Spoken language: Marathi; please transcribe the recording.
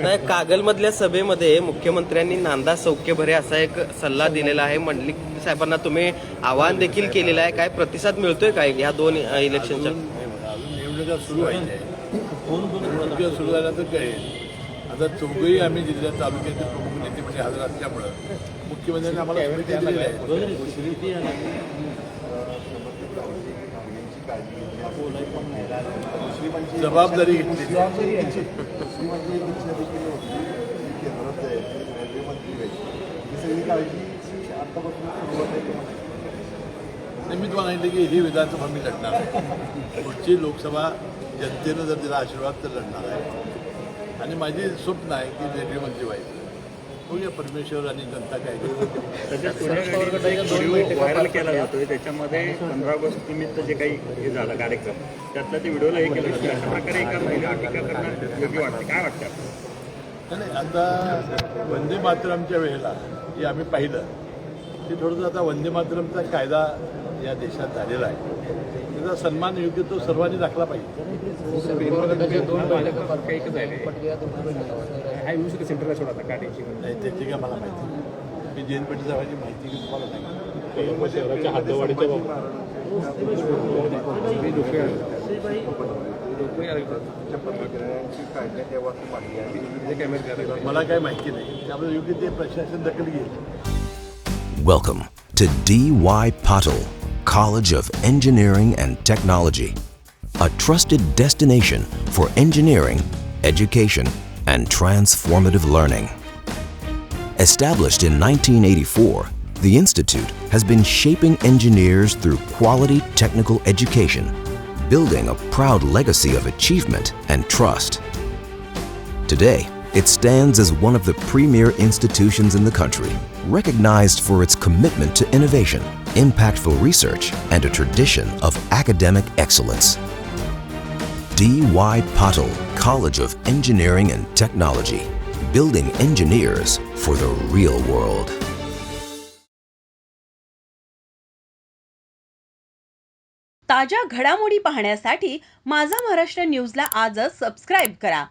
कागलमधल्या सभेमध्ये मुख्यमंत्र्यांनी नांदा सौख्य भरे असा एक सल्ला दिलेला आहे. मंडलिक साहेबांना तुम्ही आवाहन देखील केलेलं आहे. काय प्रतिसाद मिळतोय काय ह्या दोन इलेक्शनच्या? अजून निवडणुका सुरू व्हायच्या आहे. निवडणुका सुरू झाल्यानंतर काय आता चौघही आम्ही जिल्ह्यात तालुक्याचे प्रमुख नेते म्हणजे हजर असल्यामुळं मुख्यमंत्र्यांनी आम्हाला शुभेच्छा दिलेल्या आहेत. जबाबदारी घेतली. मी तुम्हाला सांगितलं की ही विधानसभा मी लढणार आहे. पुढची लोकसभा जनतेनं जर दिला आशीर्वाद तर लढणार आहे. आणि माझी स्वप्न आहे की रेल्वे मंत्री व्हायचं. बघूया परमेश्वर आणि जनता काय व्हायरल केला जातोय. त्याच्यामध्ये 15 ऑगस्ट निमित्त जे काही हे झालं कार्यक्रम त्यातलं ते व्हिडिओला हे केलं की अशा प्रकारे एका महिला टीका करणं योग्य वाटते. काय वाटतं? नाही आता वंदे मातरमच्या वेळेला जे आम्ही पाहिलं ते थोडंसं आता वंदे मातरमचा कायदा या देशात झालेला आहे. त्याचा सन्मान योग्य तो सर्वांनी दाखला पाहिजे. नाही त्याची काय मला माहिती नाही. मी जैनपेठ जावाची माहिती की तुम्हाला नाही. शहराच्या हद्दवाढीच्या मला काय माहिती नाही. त्यामुळे योग्य ते प्रशासन दखल घेईल. Welcome to D.Y. Patil, College of Engineering and Technology, a trusted destination for engineering, education, and transformative learning. Established in 1984, the Institute has been shaping engineers through quality technical education, building a proud legacy of achievement and trust. Today, it stands as one of the premier institutions in the country, recognized for its commitment to innovation, impactful research, and a tradition of academic excellence. D.Y. Patil College of Engineering and Technology, building engineers for the real world. ताज्या घडामोडी पाहण्यासाठी माझा महाराष्ट्र न्यूजला आजच सबस्क्राईब करा.